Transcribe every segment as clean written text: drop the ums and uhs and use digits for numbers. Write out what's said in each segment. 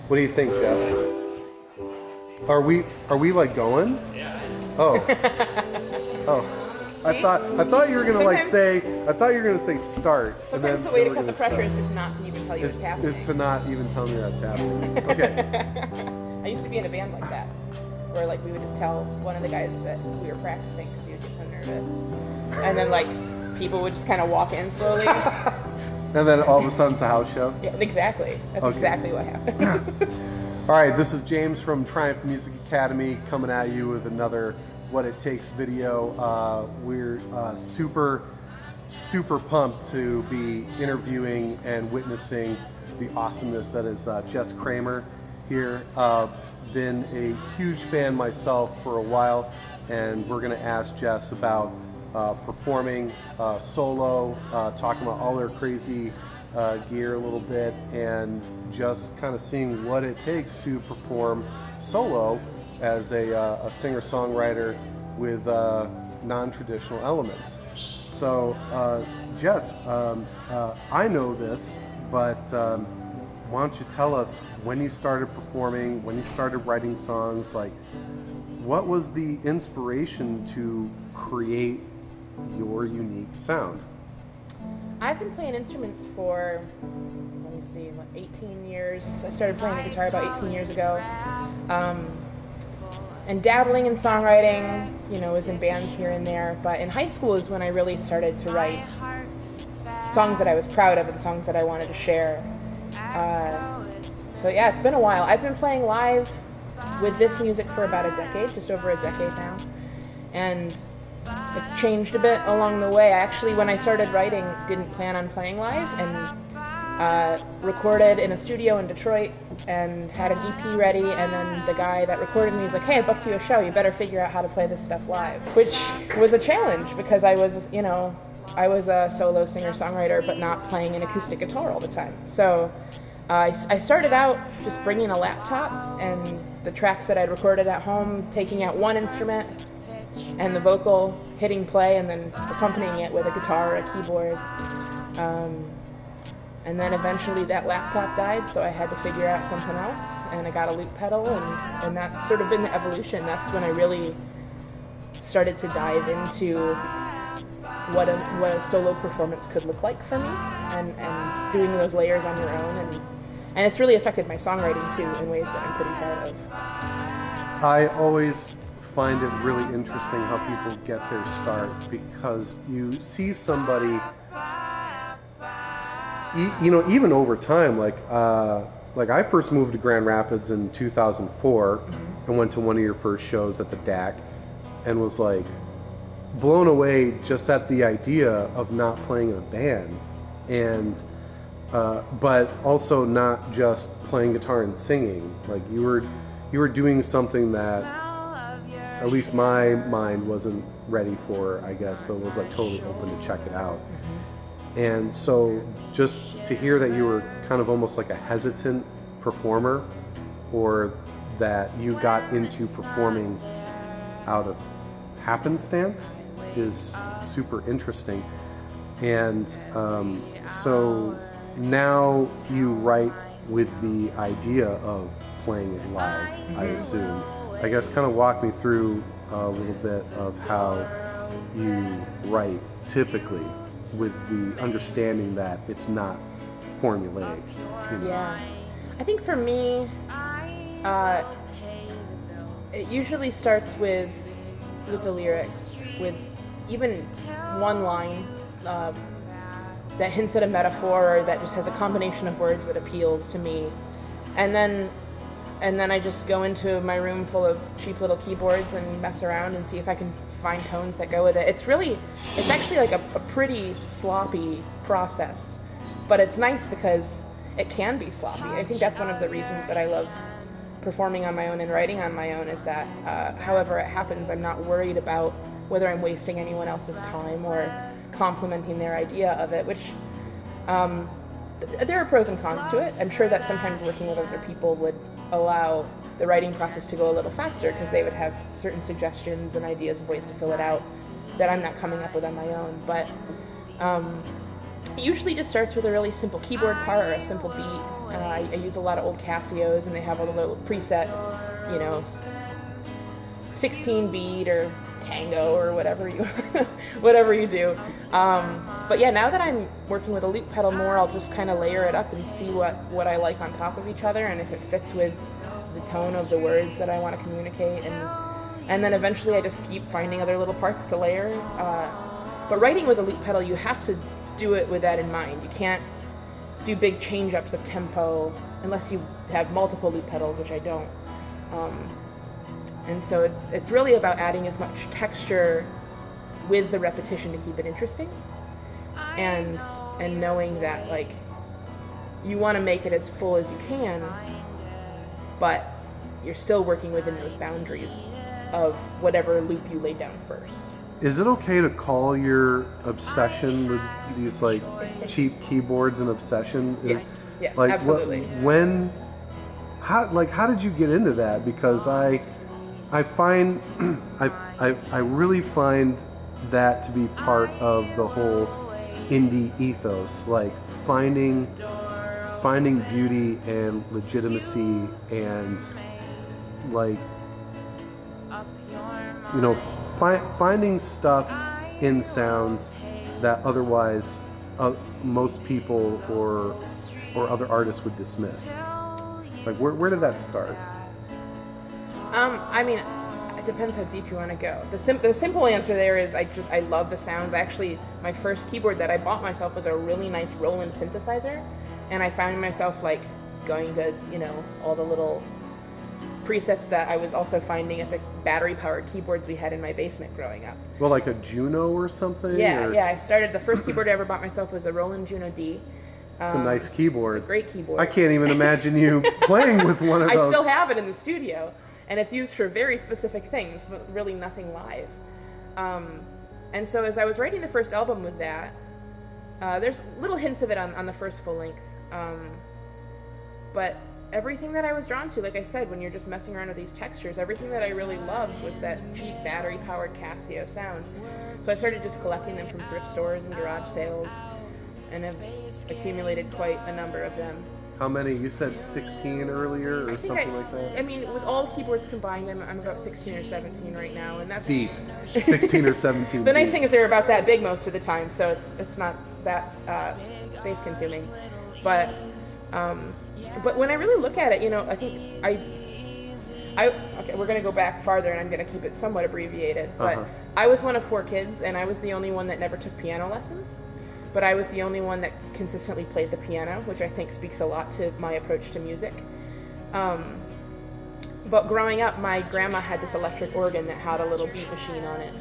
What do you think, Jeff? Are we like going? Yeah. Oh. Oh. I thought you were gonna say start. Sometimes the way to cut the pressure is just not to even tell you it's happening. Is to not even tell me that's happening. Okay. I used to be in a band like that, where like we would just tell one of the guys that we were practicing because he would get so nervous, and then like people would just kind of walk in slowly. And then all of a sudden it's a house show? Yeah, exactly. That's exactly what happened. All right, this is James from Triumph Music Academy coming at you with another What It Takes video. We're super pumped to be interviewing and witnessing the awesomeness that is Jes Kramer here. Been a huge fan myself for a while, and we're going to ask Jes about performing solo, talking about all their crazy gear a little bit, and just kind of seeing what it takes to perform solo as a singer-songwriter with non-traditional elements. So, Jes, I know this, but why don't you tell us when you started performing, when you started writing songs, like what was the inspiration to create your unique sound? I've been playing instruments for, 18 years. I started playing the guitar about 18 years ago. And dabbling in songwriting, was in bands here and there. But in high school is when I really started to write songs that I was proud of and songs that I wanted to share. So yeah, it's been a while. I've been playing live with this music for about a decade, just over a decade now. And it's changed a bit along the way. I actually, when I started writing, didn't plan on playing live, and recorded in a studio in Detroit and had an EP ready, and then the guy that recorded me was like, hey, I booked you a show, you better figure out how to play this stuff live. Which was a challenge because I was a solo singer-songwriter, but not playing an acoustic guitar all the time. So I started out just bringing a laptop and the tracks that I'd recorded at home, taking out one instrument and the vocal, hitting play, and then accompanying it with a guitar or a keyboard. And then eventually that laptop died, so I had to figure out something else, and I got a loop pedal, and that's sort of been the evolution. That's when I really started to dive into what a solo performance could look like for me, and doing those layers on your own, and it's really affected my songwriting too in ways that I'm pretty proud of. I always find it really interesting how people get their start, because you see somebody, even over time, like I first moved to Grand Rapids in 2004 and went to one of your first shows at the DAC and was like blown away just at the idea of not playing in a band, and but also not just playing guitar and singing. Like you were doing something that at least my mind wasn't ready for, I guess, but was like totally open to check it out. And so just to hear that you were kind of almost like a hesitant performer, or that you got into performing out of happenstance, is super interesting. And so now you write with the idea of playing it live, I assume. I guess kind of walk me through a little bit of how you write typically, with the understanding that it's not formulaic. Yeah. I think for me, it usually starts with the lyrics, with even one line that hints at a metaphor, or that just has a combination of words that appeals to me. And then I just go into my room full of cheap little keyboards and mess around and see if I can find tones that go with it. It's actually like a pretty sloppy process, but it's nice because it can be sloppy. I think that's one of the reasons that I love performing on my own and writing on my own, is that however it happens, I'm not worried about whether I'm wasting anyone else's time or complimenting their idea of it, which there are pros and cons to it. I'm sure that sometimes working with other people would allow the writing process to go a little faster, because they would have certain suggestions and ideas of ways to fill it out that I'm not coming up with on my own. But It usually just starts with a really simple keyboard part or a simple beat. I use a lot of old Casios, and they have a little preset, 16 beat or tango or whatever you whatever you do. But yeah, now that I'm working with a loop pedal more, I'll just kind of layer it up and see what I like on top of each other, and if it fits with the tone of the words that I want to communicate, and then eventually I just keep finding other little parts to layer. But writing with a loop pedal, you have to do it with that in mind. You can't do big change-ups of tempo unless you have multiple loop pedals, which I don't. And so it's really about adding as much texture with the repetition to keep it interesting, and knowing that like you want to make it as full as you can, but you're still working within those boundaries of whatever loop you laid down first. Is it okay to call your obsession with these like cheap keyboards an obsession? Yes, like, absolutely. How did you get into that? Because I find I really find that to be part of the whole indie ethos, like finding beauty and legitimacy, and like finding stuff in sounds that otherwise most people or other artists would dismiss. Like where did that start? I mean, it depends how deep you want to go. The simple answer there is I love the sounds. Actually, my first keyboard that I bought myself was a really nice Roland synthesizer, and I found myself like going to all the little presets that I was also finding at the battery-powered keyboards we had in my basement growing up. Well, like a Juno or something? Yeah. I started, the first keyboard I ever bought myself was a Roland Juno D. It's a nice keyboard. It's a great keyboard. I can't even imagine you playing with one of those. I still have it in the studio, and it's used for very specific things, but really nothing live. And so as I was writing the first album with that, there's little hints of it on the first full length. But everything that I was drawn to, like I said, when you're just messing around with these textures, everything that I really loved was that cheap battery-powered Casio sound. So I started just collecting them from thrift stores and garage sales, and have accumulated quite a number of them. How many? You said 16 earlier, or something like that? I mean, with all keyboards combined, I'm about 16 or 17 right now, and that's deep. 16 or 17. The nice thing is they're about that big most of the time, so it's not that space consuming. But when I really look at it, I think okay, we're gonna go back farther, and I'm gonna keep it somewhat abbreviated. But I was one of 4 kids, and I was the only one that never took piano lessons. But I was the only one that consistently played the piano, which I think speaks a lot to my approach to music. But growing up, my grandma had this electric organ that had a little beat machine on it,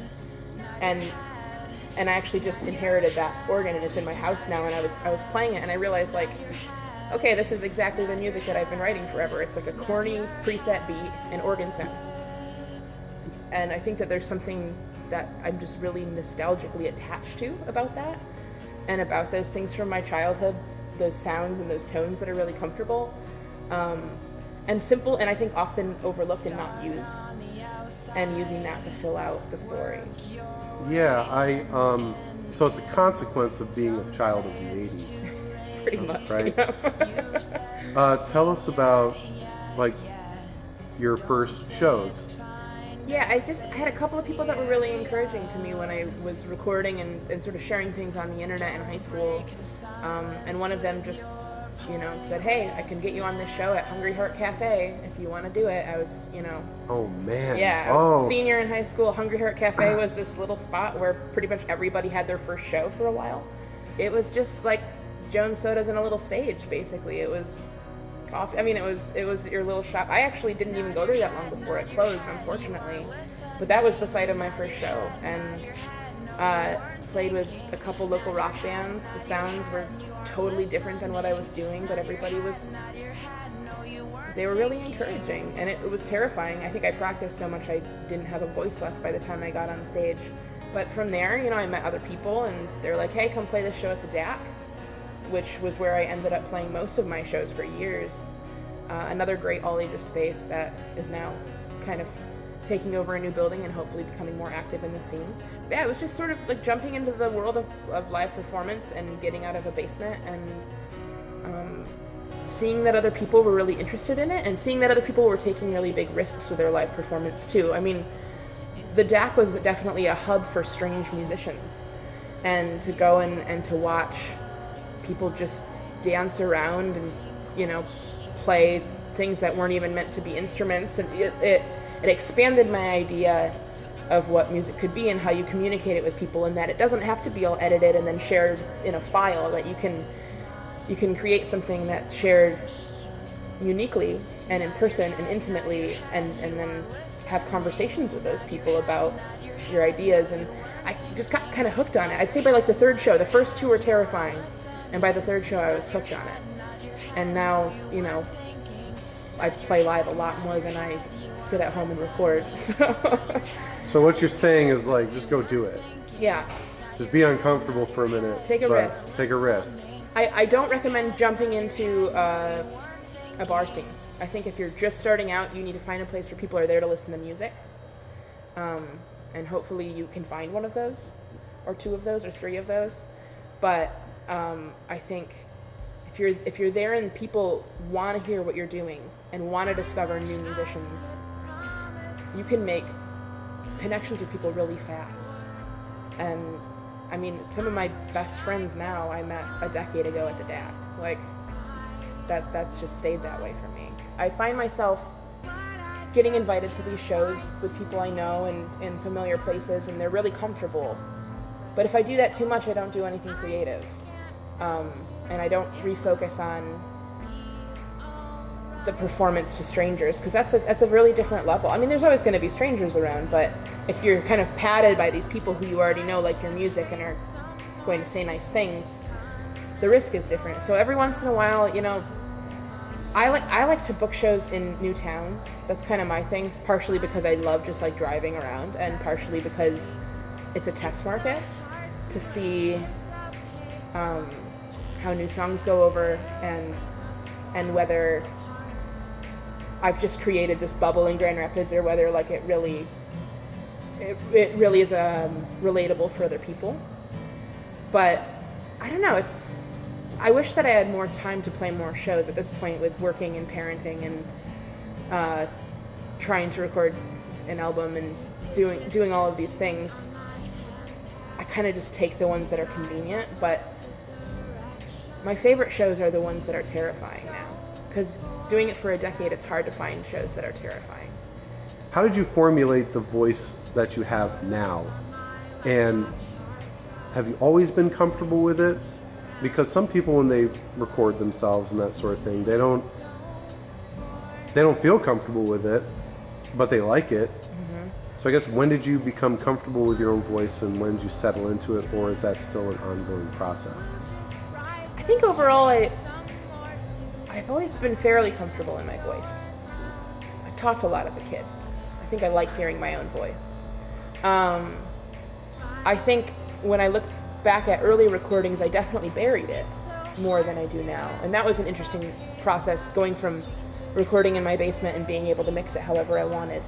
and I actually just inherited that organ, and it's in my house now. And I was playing it, and I realized, like, okay, this is exactly the music that I've been writing forever. It's like a corny preset beat and organ sounds. And I think that there's something that I'm just really nostalgically attached to about that, and about those things from my childhood, those sounds and those tones that are really comfortable, and simple, and I think often overlooked and not used, and using that to fill out the story. Yeah, so it's a consequence of being a child of the 80s. Pretty much, right? Yeah. Tell us about, like, your first shows. Yeah, I had a couple of people that were really encouraging to me when I was recording and sort of sharing things on the internet in high school. And one of them just, said, hey, I can get you on this show at Hungry Heart Cafe if you want to do it. I was, Oh, man. Yeah, I was a senior in high school. Hungry Heart Cafe was this little spot where pretty much everybody had their first show for a while. It was just like Jones Soda's in a little stage, basically. It was coffee. I mean, it was your little shop. I actually didn't even go there that long before it closed, unfortunately. But that was the site of my first show, and played with a couple local rock bands. The sounds were totally different than what I was doing, but they were really encouraging, and it was terrifying. I think I practiced so much I didn't have a voice left by the time I got on stage. But from there, I met other people, and they're like, hey, come play this show at the DAC, which was where I ended up playing most of my shows for years. Another great all-ages space that is now kind of taking over a new building and hopefully becoming more active in the scene. Yeah, it was just sort of like jumping into the world of live performance and getting out of a basement and seeing that other people were really interested in it and seeing that other people were taking really big risks with their live performance too. I mean, the DAC was definitely a hub for strange musicians, and to go and to watch people just dance around and, you know, play things that weren't even meant to be instruments, and it expanded my idea of what music could be and how you communicate it with people, and that it doesn't have to be all edited and then shared in a file, that you can create something that's shared uniquely and in person and intimately, and then have conversations with those people about your ideas. And I just got kind of hooked on it. I'd say by like the third show, the first two were terrifying, and by the third show I was hooked on it. And now, you know, I play live a lot more than I sit at home and record. So what you're saying is, like, just go do it. Yeah. Just be uncomfortable for a minute. Take a risk. Take a risk. I don't recommend jumping into a bar scene. I think if you're just starting out, you need to find a place where people are there to listen to music. And hopefully you can find one of those, or two of those, or three of those. But I think if you're there and people want to hear what you're doing and want to discover new musicians, you can make connections with people really fast. And I mean, some of my best friends now I met a decade ago at the DAC. Like, that's just stayed that way for me. I find myself getting invited to these shows with people I know and in familiar places, and they're really comfortable. But if I do that too much, I don't do anything creative. And I don't refocus on the performance to strangers, because that's a really different level. I mean, there's always going to be strangers around, but if you're kind of padded by these people who you already know like your music and are going to say nice things, the risk is different. So every once in a while, you know, I like to book shows in new towns. That's kind of my thing, partially because I love just like driving around, and partially because it's a test market to see how new songs go over, and whether I've just created this bubble in Grand Rapids, or whether like it really is relatable for other people. But I don't know, I wish that I had more time to play more shows at this point, with working and parenting and trying to record an album and doing all of these things. I kind of just take the ones that are convenient, but my favorite shows are the ones that are terrifying now, because doing it for a decade, it's hard to find shows that are terrifying. How did you formulate the voice that you have now? And have you always been comfortable with it? Because some people, when they record themselves and that sort of thing, they don't feel comfortable with it, but they like it. Mm-hmm. So I guess, when did you become comfortable with your own voice, and when did you settle into it, or is that still an ongoing process? I think overall I've always been fairly comfortable in my voice. I talked a lot as a kid. I think I like hearing my own voice. I think when I look back at early recordings, I definitely buried it more than I do now. And that was an interesting process, going from recording in my basement and being able to mix it however I wanted,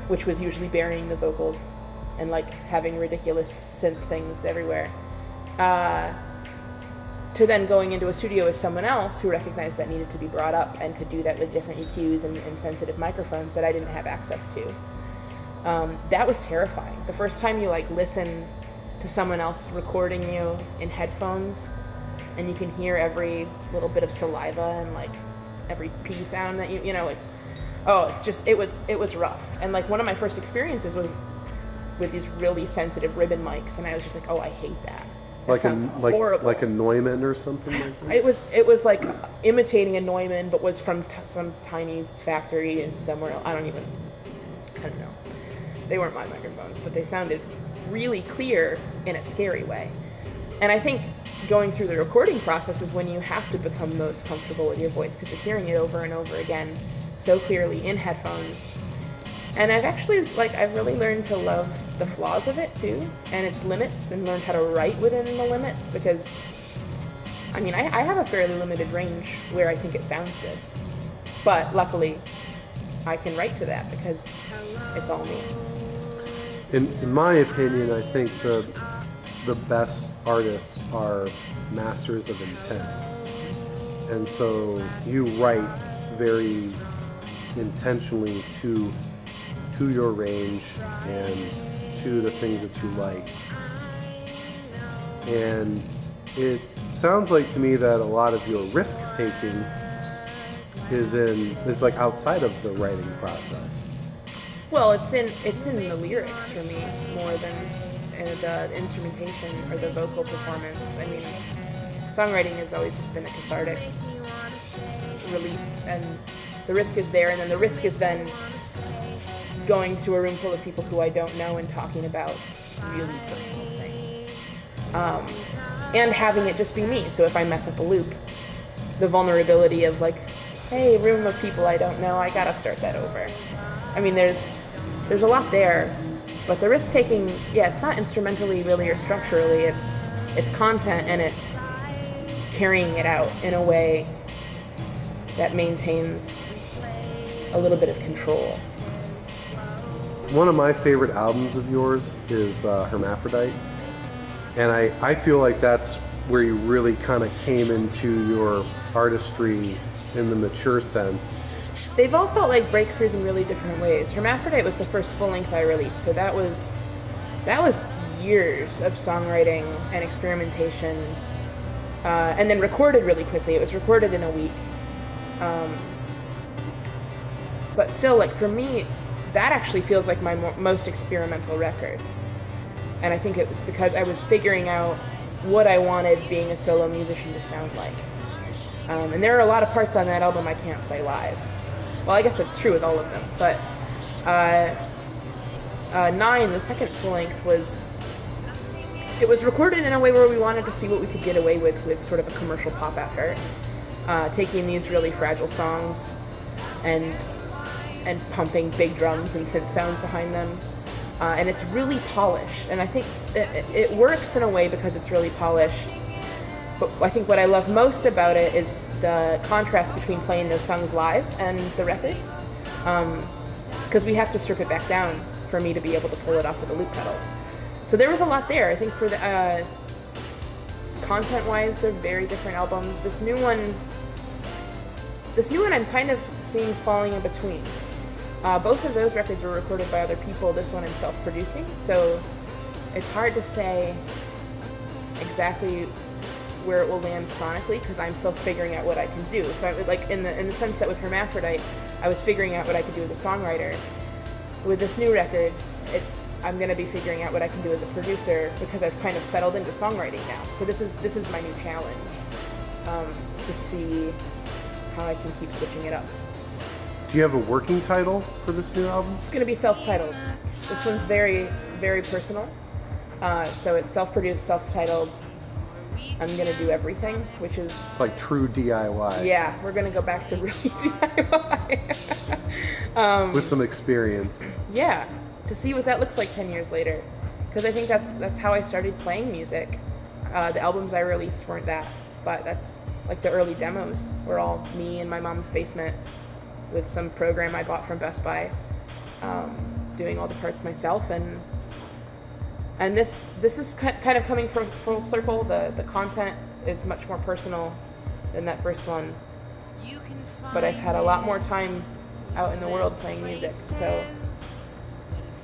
which was usually burying the vocals and like having ridiculous synth things everywhere, to then going into a studio with someone else who recognized that needed to be brought up and could do that with different EQs and sensitive microphones that I didn't have access to. That was terrifying. The first time you like listen to someone else recording you in headphones, and you can hear every little bit of saliva and like every P sound that you know, it was rough. And like one of my first experiences was with these really sensitive ribbon mics, and I was just like, oh, I hate that. Like a Neumann or something like that? It was like imitating a Neumann, but was from some tiny factory in somewhere else. I don't know. They weren't my microphones, but they sounded really clear in a scary way. And I think going through the recording process is when you have to become most comfortable with your voice, because you're hearing it over and over again so clearly in headphones. And I've really learned to love the flaws of it too, and its limits, and learned how to write within the limits, because I mean, I have a fairly limited range where I think it sounds good. But luckily, I can write to that because it's all me. In my opinion, I think the best artists are masters of intent. And so you write very intentionally to your range and to the things that you like. And it sounds like to me that a lot of your risk taking it's like outside of the writing process. Well, it's in the lyrics for me more than the instrumentation or the vocal performance. I mean, songwriting has always just been a cathartic release, and the risk is there, and then the risk is then going to a room full of people who I don't know and talking about really personal things. And having it just be me. So if I mess up a loop, the vulnerability of like, hey, room of people I don't know, I gotta start that over. I mean, there's a lot there, but the risk taking, yeah, it's not instrumentally really or structurally, it's content, and it's carrying it out in a way that maintains a little bit of control. One of my favorite albums of yours is Hermaphrodite, and I feel like that's where you really kind of came into your artistry in the mature sense. They've all felt like breakthroughs in really different ways. Hermaphrodite was the first full-length I released, so that was years of songwriting and experimentation, and then recorded really quickly. It was recorded in a week. But still, like, for me, that actually feels like my most experimental record. And I think it was because I was figuring out what I wanted being a solo musician to sound like. And there are a lot of parts on that album I can't play live. Well, I guess that's true with all of them, but 9, the second full-length, was recorded in a way where we wanted to see what we could get away with sort of a commercial pop effort, taking these really fragile songs and pumping big drums and synth sounds behind them. And it's really polished, and I think it works in a way because it's really polished. But I think what I love most about it is the contrast between playing those songs live and the record, because we have to strip it back down for me to be able to pull it off with a loop pedal. So there was a lot there. I think for the content-wise, they're very different albums. This new one I'm kind of seeing falling in between. Both of those records were recorded by other people. This one I'm self-producing, so it's hard to say exactly where it will land sonically because I'm still figuring out what I can do. So I would, like, in the sense that with Hermaphrodite, I was figuring out what I could do as a songwriter. With this new record, I'm going to be figuring out what I can do as a producer because I've kind of settled into songwriting now. So this is my new challenge, to see how I can keep switching it up. Do you have a working title for this new album? It's going to be self-titled. This one's very, very personal. So it's self-produced, self-titled. I'm going to do everything, which is... It's like true DIY. Yeah, we're going to go back to really DIY. With some experience. Yeah, to see what that looks like 10 years later. Because I think that's how I started playing music. The albums I released weren't that, but that's like the early demos were all me in my mom's basement with some program I bought from Best Buy, doing all the parts myself, and this is kind of coming from full circle. The content is much more personal than that first one, but I've had a lot more time out in the world playing music, so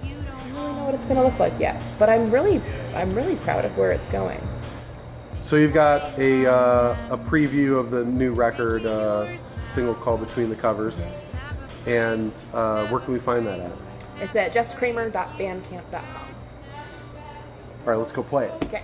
I don't really know what it's going to look like yet, but I'm really proud of where it's going. So you've got a preview of the new record, single called Between the Covers, and where can we find that at? It's at jeskramer.bandcamp.com. All right, let's go play it. Okay.